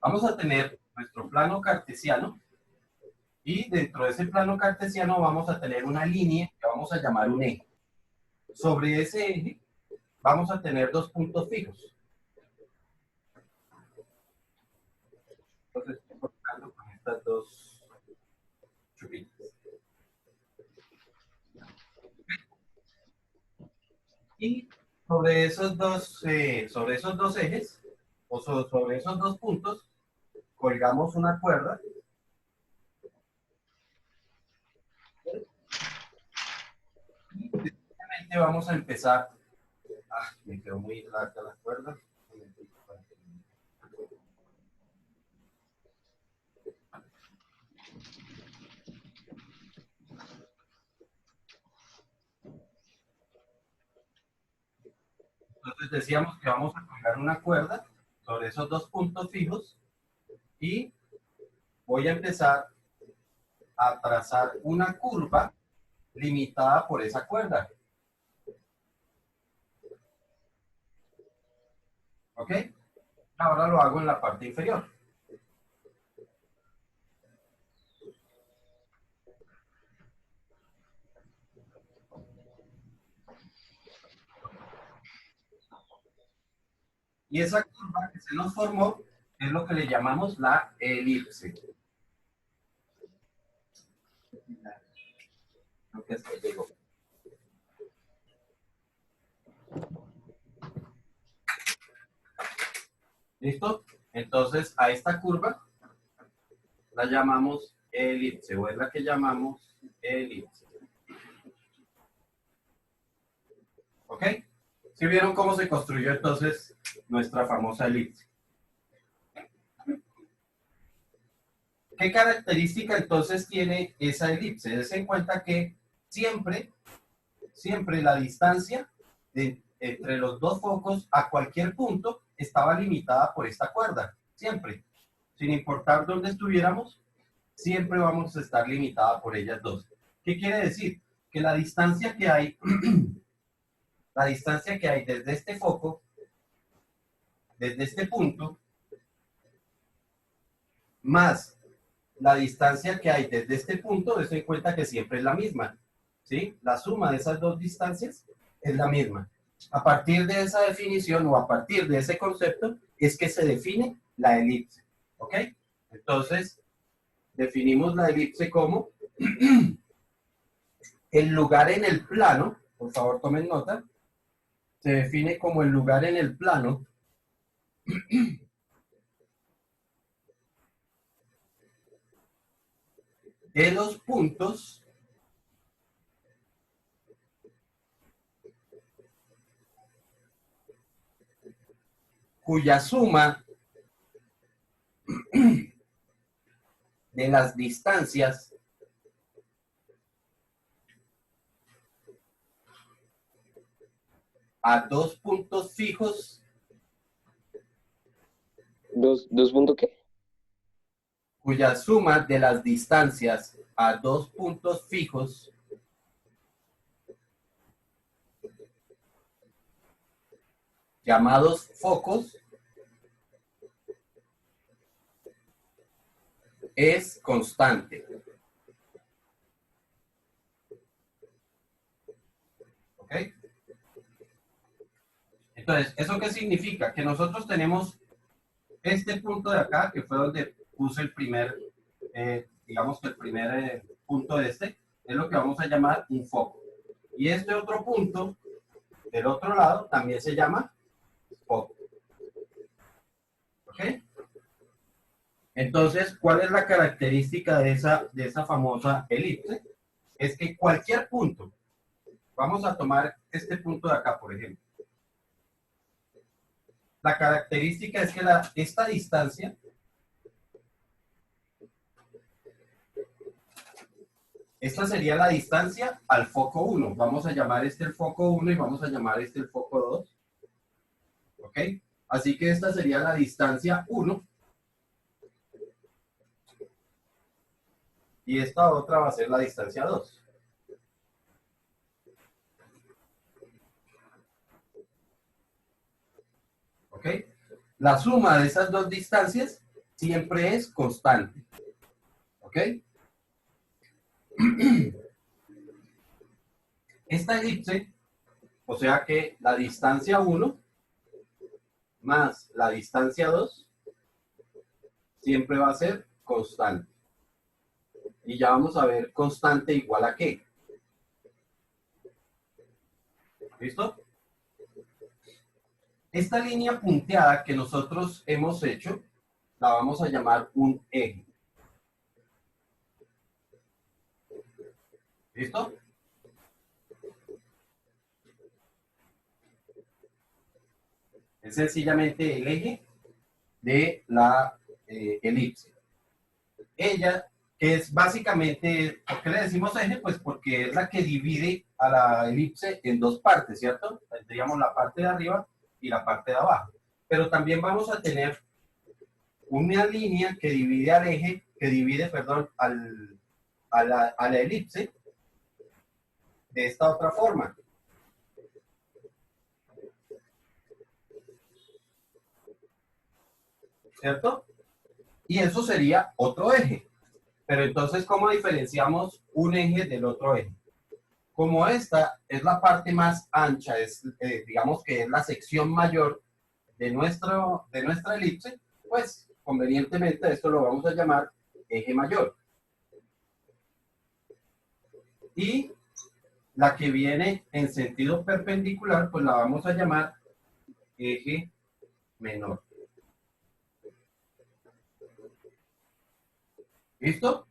Vamos a tener nuestro plano cartesiano y dentro de ese plano cartesiano vamos a tener una línea que vamos a llamar un eje. Sobre ese eje vamos a tener dos puntos fijos. Entonces estoy colocando con estas dos chupitas. Y sobre esos dos ejes, o sobre esos dos puntos, colgamos una cuerda. Y simplemente vamos a empezar. Me quedó muy larga la cuerda. Entonces decíamos que vamos a colgar una cuerda sobre esos dos puntos fijos y voy a empezar a trazar una curva limitada por esa cuerda. ¿Ok? Ahora lo hago en la parte inferior. Y esa curva que se nos formó es lo que le llamamos la elipse. Creo que hasta llegó. ¿Listo? Entonces a esta curva la llamamos elipse, o es la que llamamos elipse. ¿Ok? ¿Sí vieron cómo se construyó entonces nuestra famosa elipse? ¿Qué característica entonces tiene esa elipse? Des en cuenta que siempre la distancia entre los dos focos a cualquier punto estaba limitada por esta cuerda. Siempre. Sin importar dónde estuviéramos, siempre vamos a estar limitada por ellas dos. ¿Qué quiere decir? Que la distancia que hay, la distancia que hay desde este foco, desde este punto, más la distancia que hay desde este punto, des en cuenta que siempre es la misma. ¿Sí? La suma de esas dos distancias es la misma. A partir de esa definición o a partir de ese concepto es que se define la elipse. ¿Ok? Entonces, definimos la elipse como el lugar en el plano, por favor tomen nota, se define como el lugar en el plano de los puntos cuya suma de las distancias a dos puntos fijos. ¿Dos puntos qué? Cuya suma de las distancias a dos puntos fijos llamados focos es constante. ¿Ok? Entonces, ¿eso qué significa? Que nosotros tenemos este punto de acá, que fue donde puse el primer, digamos que el primer punto este, es lo que vamos a llamar un foco. Y este otro punto, del otro lado, también se llama foco. ¿Ok? Entonces, ¿cuál es la característica de esa famosa elipse? Es que cualquier punto, vamos a tomar este punto de acá, por ejemplo. La característica es que esta distancia esta sería la distancia al foco 1. Vamos a llamar este el foco 1 y vamos a llamar este el foco 2. ¿Ok? Así que esta sería la distancia 1. Y esta otra va a ser la distancia 2. ¿Ok? La suma de esas dos distancias siempre es constante. ¿Ok? Esta elipse, o sea que la distancia 1 más la distancia 2 siempre va a ser constante. Y ya vamos a ver constante igual a qué. ¿Listo? Esta línea punteada que nosotros hemos hecho, la vamos a llamar un eje. ¿Listo? Es sencillamente el eje de la elipse. Ella, que es básicamente, ¿por qué le decimos eje? Pues porque es la que divide a la elipse en dos partes, ¿cierto? Tendríamos la parte de arriba y la parte de abajo. Pero también vamos a tener una línea que divide al eje, que divide, perdón, a la elipse de esta otra forma. ¿Cierto? Y eso sería otro eje. Pero entonces, ¿cómo diferenciamos un eje del otro eje? Como esta es la parte más ancha, digamos que es la sección mayor de nuestra elipse, pues convenientemente esto lo vamos a llamar eje mayor. Y la que viene en sentido perpendicular, pues la vamos a llamar eje menor. ¿Listo?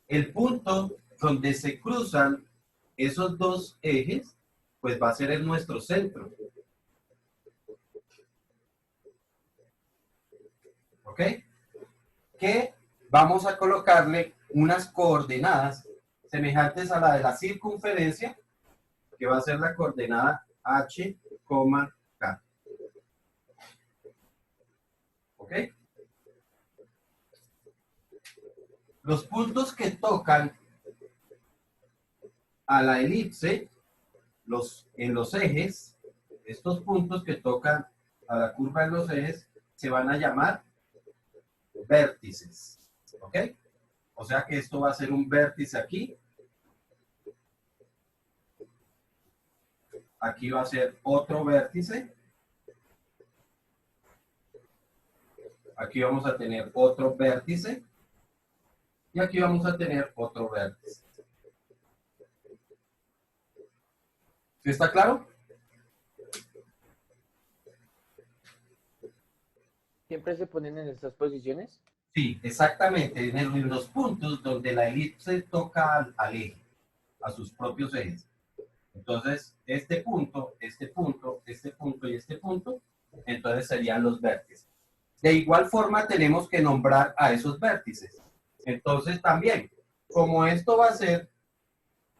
El punto donde se cruzan esos dos ejes, pues va a ser en nuestro centro. ¿Ok? Que vamos a colocarle unas coordenadas semejantes a la de la circunferencia, que va a ser la coordenada h, k. ¿Ok? Los puntos que tocan a la elipse, en los ejes, estos puntos que tocan a la curva en los ejes, se van a llamar vértices. ¿Ok? O sea que esto va a ser un vértice aquí. Aquí va a ser otro vértice. Aquí vamos a tener otro vértice. Y aquí vamos a tener otro vértice. ¿Sí está claro? ¿Siempre se ponen en estas posiciones? Sí, exactamente. En los puntos donde la elipse toca al eje, a sus propios ejes. Entonces, este punto, este punto, este punto y este punto, entonces serían los vértices. De igual forma, tenemos que nombrar a esos vértices. Entonces, también, como esto va a ser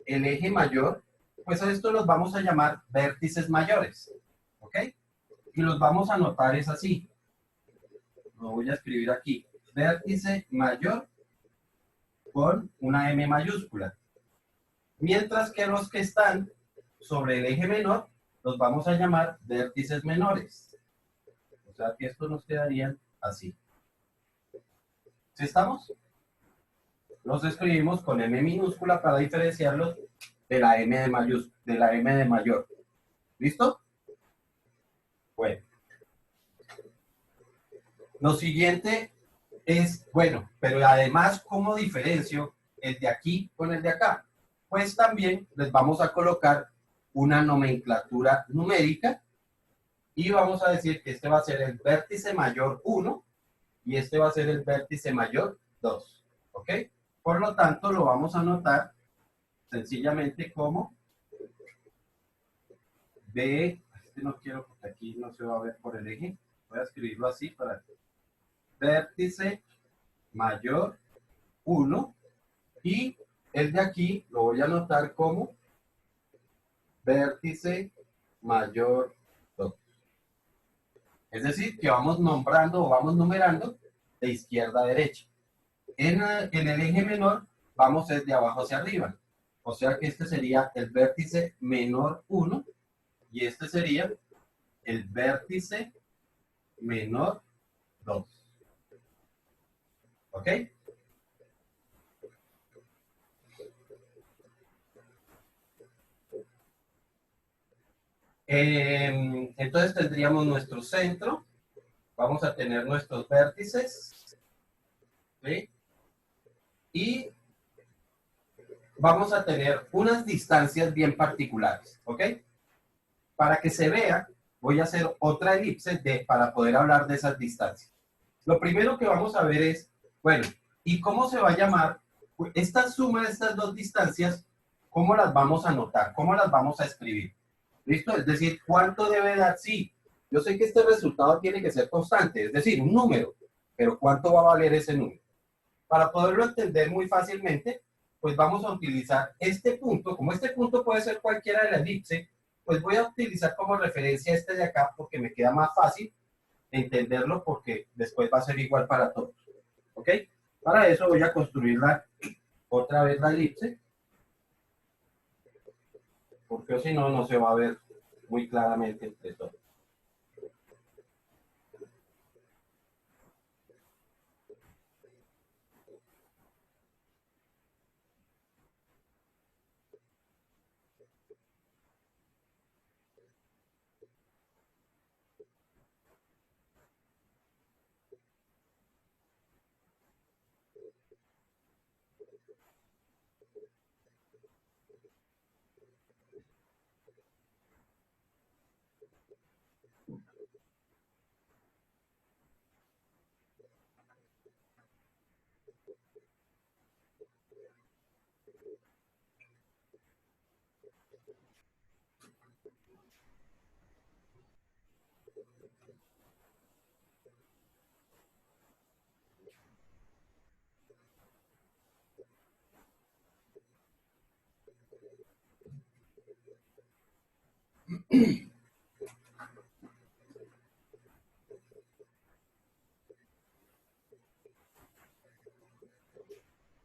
el eje mayor, pues a esto los vamos a llamar vértices mayores. ¿Ok? Y los vamos a anotar es así. Lo voy a escribir aquí. Vértice mayor con una M mayúscula. Mientras que los que están sobre el eje menor los vamos a llamar vértices menores. O sea que estos nos quedarían así. ¿Sí estamos? Los escribimos con M minúscula para diferenciarlos de la M de mayúscula, de la M de mayor. ¿Listo? Bueno. Lo siguiente es, bueno, pero además, ¿cómo diferencio el de aquí con el de acá? Pues también les vamos a colocar una nomenclatura numérica y vamos a decir que este va a ser el vértice mayor 1 y este va a ser el vértice mayor 2. ¿Ok? Por lo tanto, lo vamos a anotar sencillamente como B. Este no quiero porque aquí no se va a ver por el eje. Voy a escribirlo así para vértice mayor 1 y el de aquí lo voy a anotar como vértice mayor 2. Es decir, que vamos nombrando o vamos numerando de izquierda a derecha. En el eje menor vamos de abajo hacia arriba. O sea que este sería el vértice menor 1 y este sería el vértice menor 2. ¿Ok? Entonces tendríamos nuestro centro, vamos a tener nuestros vértices, ¿sí? Y vamos a tener unas distancias bien particulares, ¿ok? Para que se vea, voy a hacer otra elipse para poder hablar de esas distancias. Lo primero que vamos a ver es, bueno, ¿y cómo se va a llamar esta suma de estas dos distancias? ¿Cómo las vamos a anotar? ¿Cómo las vamos a escribir? ¿Listo? Es decir, ¿cuánto debe dar? Sí, yo sé que este resultado tiene que ser constante, es decir, un número, pero ¿cuánto va a valer ese número? Para poderlo entender muy fácilmente, pues vamos a utilizar este punto. Como este punto puede ser cualquiera de la elipse, pues voy a utilizar como referencia este de acá porque me queda más fácil entenderlo porque después va a ser igual para todos. ¿Ok? Para eso voy a construir otra vez la elipse, porque si no, no se va a ver muy claramente entre todos.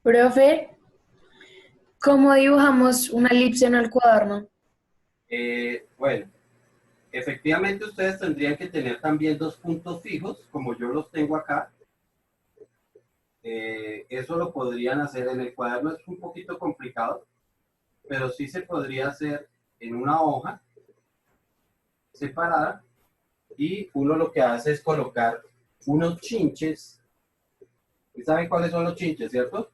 Profe, ¿cómo dibujamos una elipse en el cuaderno? Bueno, efectivamente ustedes tendrían que tener también dos puntos fijos, como yo los tengo acá. Eso lo podrían hacer en el cuaderno, es un poquito complicado, pero sí se podría hacer en una hoja separada y uno lo que hace es colocar unos chinches. ¿Y saben cuáles son los chinches, cierto?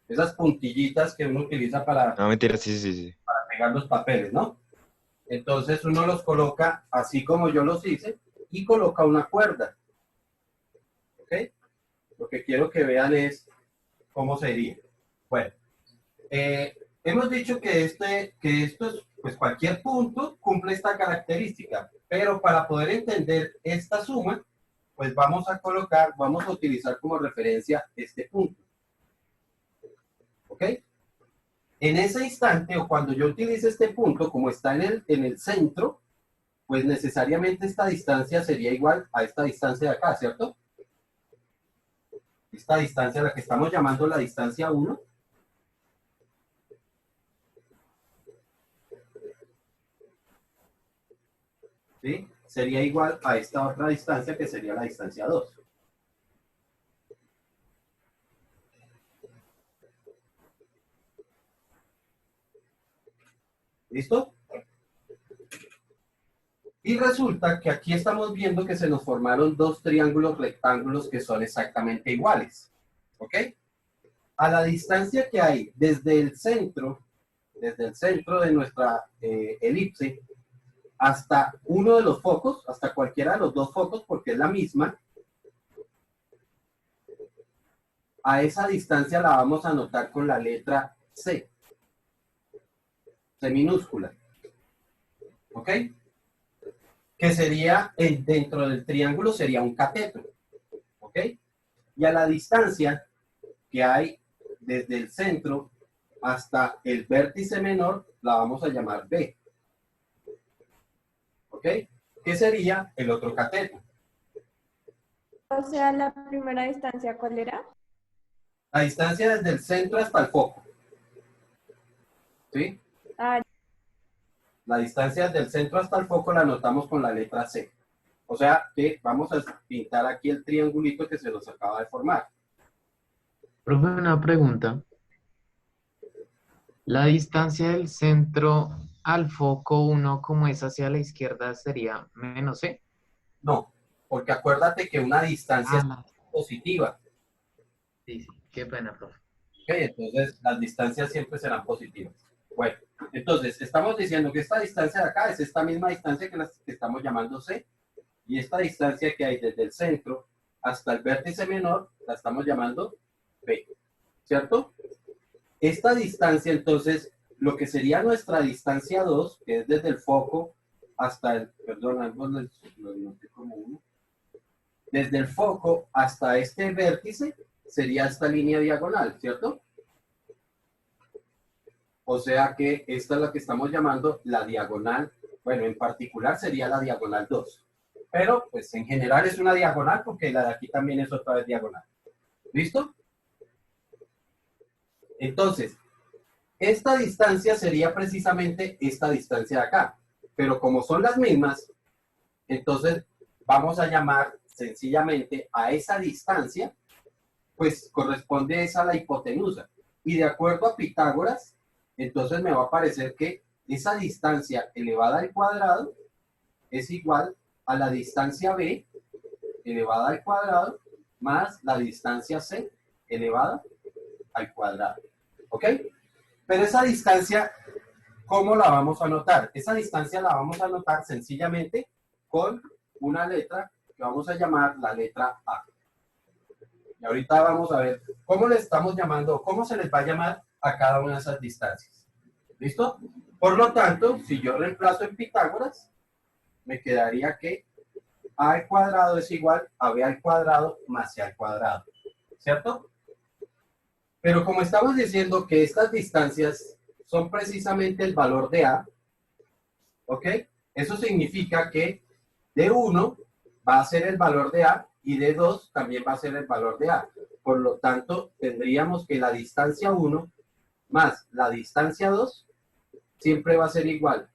Esas puntillitas que uno utiliza para No, mentira, sí, sí, sí. pegar los papeles, ¿no? Entonces uno los coloca así como yo los hice y coloca una cuerda. ¿Ok? Lo que quiero que vean es cómo sería. Bueno, hemos dicho que esto es, pues cualquier punto cumple esta característica, pero para poder entender esta suma, pues vamos a utilizar como referencia este punto. ¿Ok? En ese instante, o cuando yo utilice este punto, como está en el centro, pues necesariamente esta distancia sería igual a esta distancia de acá, ¿cierto? Esta distancia, la que estamos llamando la distancia 1, ¿sí? Sería igual a esta otra distancia que sería la distancia 2. ¿Listo? Y resulta que aquí estamos viendo que se nos formaron dos triángulos rectángulos que son exactamente iguales. ¿Ok? A la distancia que hay desde el centro de nuestra elipse, hasta uno de los focos, hasta cualquiera de los dos focos, porque es la misma, a esa distancia la vamos a anotar con la letra C, C minúscula. ¿Ok? Que sería, dentro del triángulo sería un cateto. ¿Ok? Y a la distancia que hay desde el centro hasta el vértice menor, la vamos a llamar B. ¿Ok? ¿Qué sería el otro cateto? O sea, la primera distancia, ¿cuál era? La distancia desde el centro hasta el foco. ¿Sí? Ah, La distancia del centro hasta el foco la anotamos con la letra C. O sea que vamos a pintar aquí el triangulito que se nos acaba de formar. Profe, una pregunta. La distancia del centro al foco uno como es hacia la izquierda sería menos c. No, porque acuérdate que una distancia es La... positiva. Sí, sí, qué pena, profe. ¿Ok? Entonces las distancias siempre serán positivas. Bueno, entonces estamos diciendo que esta distancia de acá es esta misma distancia que, que estamos llamando C. Y esta distancia que hay desde el centro hasta el vértice menor la estamos llamando B. ¿Cierto? Esta distancia, entonces, lo que sería nuestra distancia 2, que es desde el foco hasta el, perdón, lo noté como uno, desde el foco hasta este vértice sería esta línea diagonal, ¿cierto? O sea que esta es la que estamos llamando la diagonal, bueno, en particular sería la diagonal 2. Pero, pues, en general es una diagonal porque la de aquí también es otra vez diagonal. ¿Listo? Entonces, esta distancia sería precisamente esta distancia de acá. Pero como son las mismas, entonces vamos a llamar sencillamente a esa distancia, pues corresponde esa a la hipotenusa. Y de acuerdo a Pitágoras, entonces me va a parecer que esa distancia elevada al cuadrado es igual a la distancia b elevada al cuadrado más la distancia c elevada al cuadrado. ¿Ok? Pero esa distancia, ¿cómo la vamos a anotar? Esa distancia la vamos a anotar sencillamente con una letra que vamos a llamar la letra A. Y ahorita vamos a ver cómo le estamos llamando, cómo se les va a llamar a cada una de esas distancias. ¿Listo? Por lo tanto, si yo reemplazo en Pitágoras, me quedaría que A al cuadrado es igual a B al cuadrado más C al cuadrado. ¿Cierto? Pero como estamos diciendo que estas distancias son precisamente el valor de A, ¿ok? Eso significa que D1 va a ser el valor de A y D2 también va a ser el valor de A. Por lo tanto, tendríamos que la distancia 1 más la distancia 2 siempre va a ser igual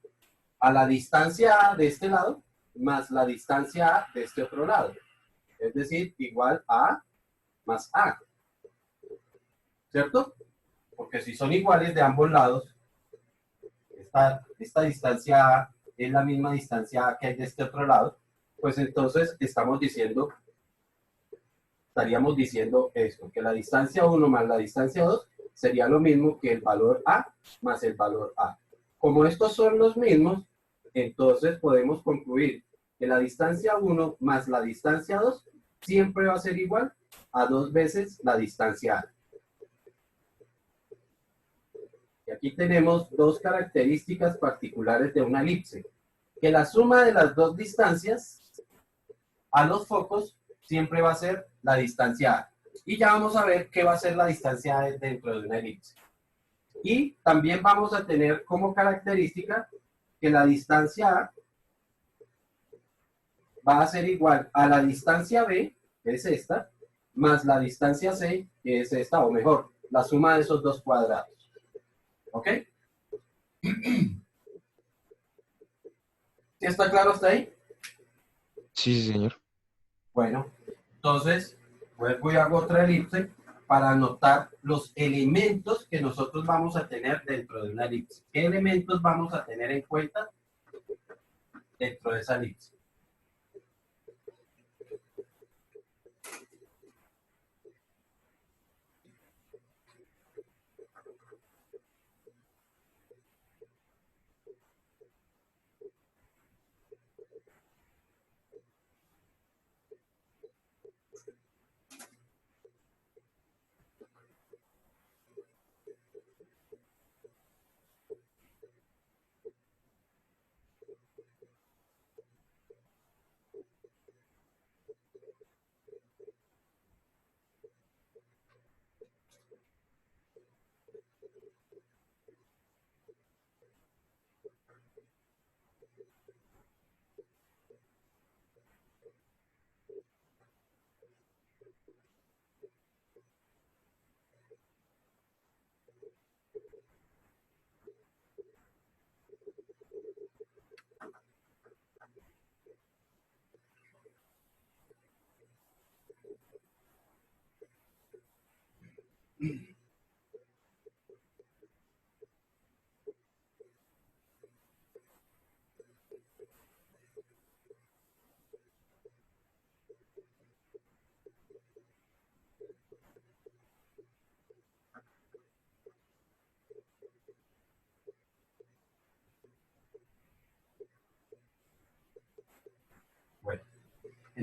a la distancia A de este lado más la distancia A de este otro lado. Es decir, igual a A más A. ¿Cierto? Porque si son iguales de ambos lados, esta distancia A es la misma distancia A que hay de este otro lado, pues entonces estaríamos diciendo esto, que la distancia 1 más la distancia 2 sería lo mismo que el valor A más el valor A. Como estos son los mismos, entonces podemos concluir que la distancia 1 más la distancia 2 siempre va a ser igual a 2 veces la distancia A. Y aquí tenemos dos características particulares de una elipse, que la suma de las dos distancias a los focos siempre va a ser la distancia A. Y ya vamos a ver qué va a ser la distancia A dentro de una elipse. Y también vamos a tener como característica que la distancia A va a ser igual a la distancia B, que es esta, más la distancia C, que es esta, o mejor, la suma de esos dos cuadrados. ¿Ok? ¿Sí está claro hasta ahí? Sí, sí, señor. Bueno, entonces vuelvo y hago otra elipse para anotar los elementos que nosotros vamos a tener dentro de una elipse. ¿Qué elementos vamos a tener en cuenta dentro de esa elipse?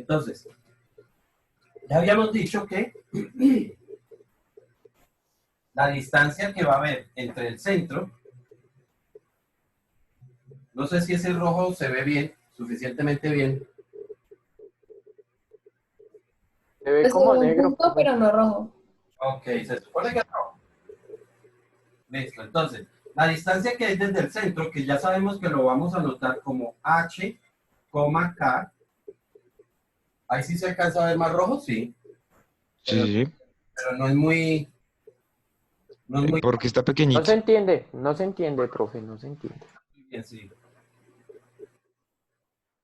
Entonces, ya habíamos dicho que la distancia que va a haber entre el centro, no sé si ese rojo se ve bien, suficientemente bien. Se ve Es como un negro, punto, profe. pero no rojo. Ok, se supone que no. Listo, entonces, la distancia que hay desde el centro, que ya sabemos que lo vamos a anotar como H, K, ahí sí se alcanza a ver más rojo, sí, Sí, pero, sí, sí. pero no es muy, no es muy Porque está No pequeñito. se entiende, profe, no se entiende. bien, sí.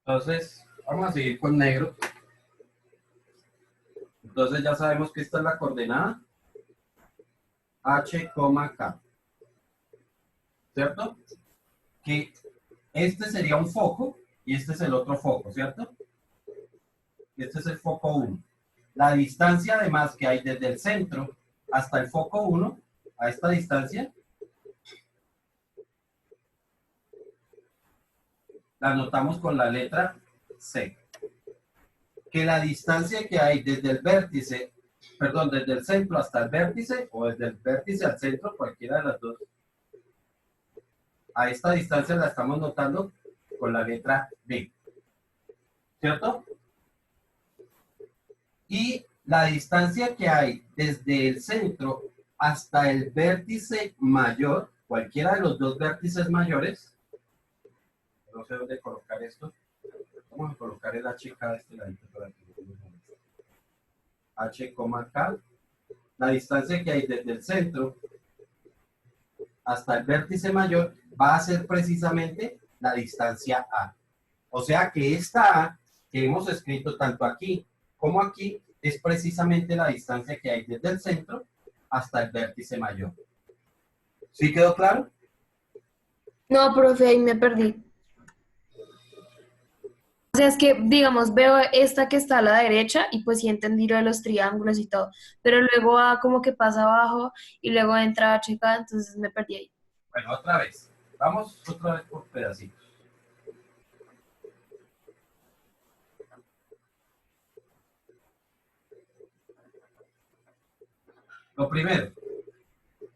Entonces, vamos a seguir con negro. Entonces ya sabemos que esta es la coordenada H, K, ¿cierto? Que este sería un foco y este es el otro foco, ¿cierto? Este es el foco 1. La distancia además que hay desde el centro hasta el foco 1, a esta distancia, la anotamos con la letra C. Que la distancia que hay desde el vértice, perdón, desde el centro hasta el vértice, o desde el vértice al centro, cualquiera de las dos, a esta distancia la estamos notando con la letra B, ¿cierto? Y la distancia que hay desde el centro hasta el vértice mayor, cualquiera de los dos vértices mayores, no sé dónde colocar esto, vamos a colocar el HK de este ladito por aquí. H, K, la distancia que hay desde el centro hasta el vértice mayor va a ser precisamente la distancia A. O sea que esta A que hemos escrito tanto aquí como aquí es precisamente la distancia que hay desde el centro hasta el vértice mayor. ¿Sí quedó claro? No, profe, ahí me perdí. O sea, es que, digamos, veo esta que está a la derecha y pues sí entendí lo de los triángulos y todo, pero luego A como que pasa abajo y luego entra HK, entonces me perdí ahí. Bueno, otra vez. Vamos otra vez por pedacitos. Lo primero,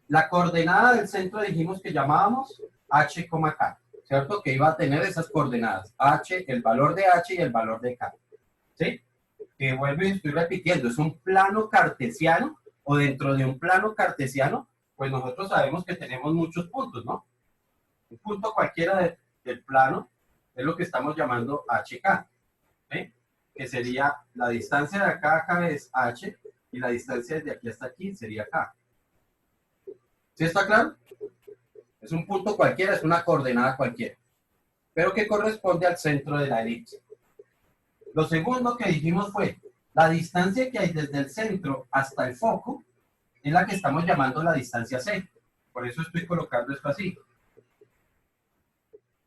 la coordenada del centro dijimos que llamábamos H, K, ¿cierto? Que iba a tener esas coordenadas. H, el valor de H y el valor de K. ¿Sí? Que vuelvo y estoy repitiendo, es un plano cartesiano, o dentro de un plano cartesiano, pues nosotros sabemos que tenemos muchos puntos, ¿no? Un punto cualquiera del plano es lo que estamos llamando HK, ¿sí? Que sería la distancia de acá a acá es H, y la distancia desde aquí hasta aquí sería K. ¿Sí está claro? Es un punto cualquiera, es una coordenada cualquiera, pero que corresponde al centro de la elipse. Lo segundo que dijimos fue, la distancia que hay desde el centro hasta el foco es la que estamos llamando la distancia C. Por eso estoy colocando esto así.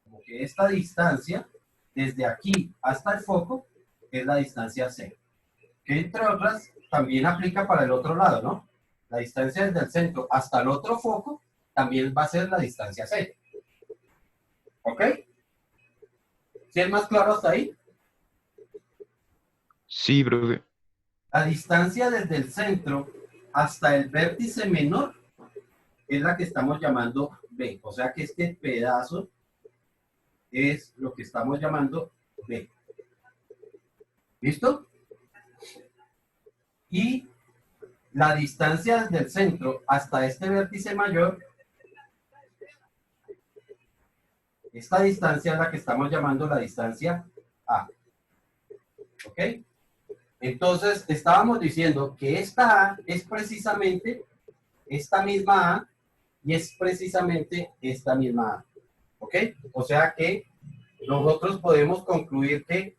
Como que esta distancia, desde aquí hasta el foco, es la distancia C. Que entre otras, también aplica para el otro lado, ¿no? La distancia desde el centro hasta el otro foco también va a ser la distancia C. ¿Ok? ¿Sí es más claro hasta ahí? Sí, profe. La distancia desde el centro hasta el vértice menor es la que estamos llamando B. O sea que este pedazo es lo que estamos llamando B. ¿Listo? Y la distancia desde el centro hasta este vértice mayor, esta distancia es la que estamos llamando la distancia A. ¿Ok? Entonces, estábamos diciendo que esta A es precisamente esta misma A y es precisamente esta misma A. ¿Ok? O sea que nosotros podemos concluir que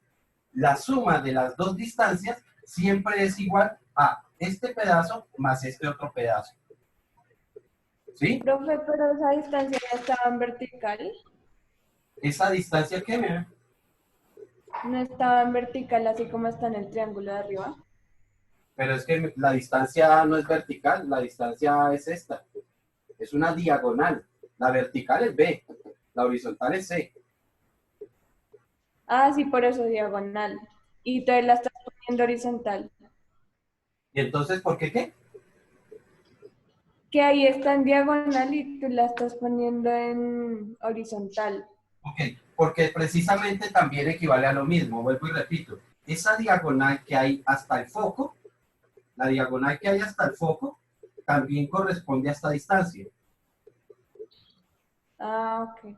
la suma de las dos distancias siempre es igual a este pedazo más este otro pedazo. ¿Sí? Profe, pero esa distancia ya estaba en vertical. Esa distancia que me... No estaba en vertical así como está en el triángulo de arriba. Pero es que la distancia no es vertical, la distancia es esta. Es una diagonal. La vertical es B, la horizontal es C. Ah, sí, por eso diagonal. Y entonces la estás poniendo horizontal. ¿Y entonces por qué qué? Que ahí está en diagonal y tú la estás poniendo en horizontal. Ok, porque precisamente también equivale a lo mismo, vuelvo y repito. Esa diagonal que hay hasta el foco, la diagonal que hay hasta el foco, también corresponde a esta distancia. Ah, ok.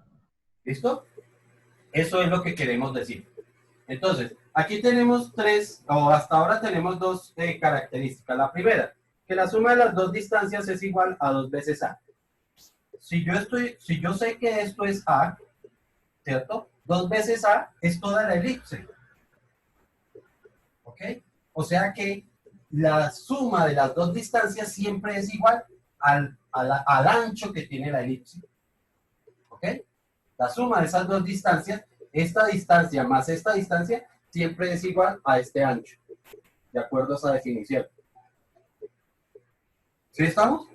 ¿Listo? Eso es lo que queremos decir. Entonces, aquí tenemos tres, o hasta ahora tenemos dos características. La primera, que la suma de las dos distancias es igual a 2 veces A. Si yo sé que esto es A, ¿cierto? 2 veces A es toda la elipse. ¿Ok? O sea que la suma de las dos distancias siempre es igual al ancho que tiene la elipse. ¿Ok? La suma de esas dos distancias, esta distancia más esta distancia, siempre es igual a este ancho, de acuerdo a esa definición. ¿Sí estamos?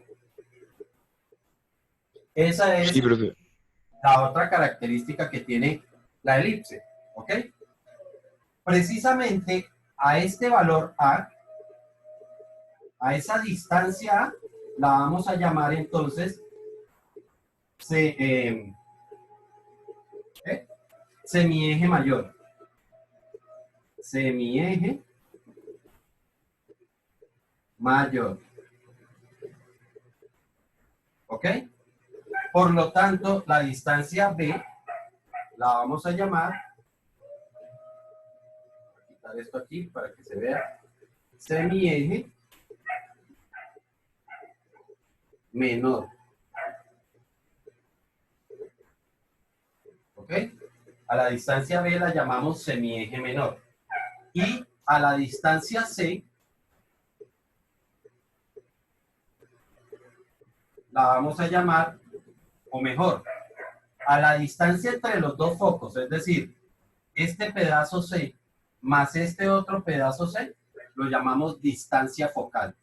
Esa es Sí, profe. la otra característica que tiene la elipse. ¿Ok? Precisamente a este valor A, a esa distancia A, la vamos a llamar entonces semieje mayor. Semieje mayor. ¿Ok? Por lo tanto, la distancia B la vamos a llamar, voy a quitar esto aquí para que se vea, semieje menor. ¿Ok? A la distancia B la llamamos semieje menor. Y a la distancia C la vamos a llamar, o mejor, a la distancia entre los dos focos, es decir, este pedazo C más este otro pedazo C, lo llamamos distancia focal.